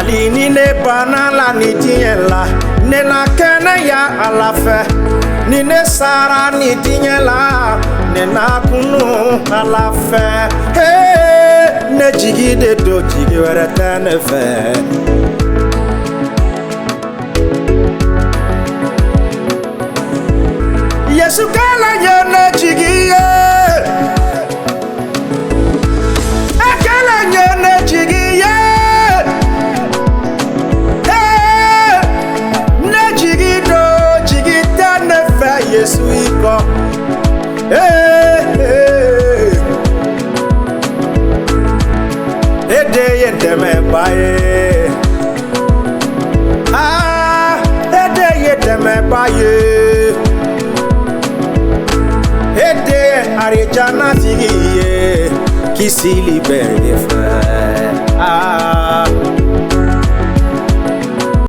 Mali ni ne banala ni diela ne na kene ya alafe ni ne sara ni diela ne na kunu alafe hey ne jigi de do jigi wera tane fe Yesu kala ye ne jigi ye akala ye ne jigi ye Yesu iko ede yedeme baye ede yedeme baye ede arijana tigiye kisi libere fa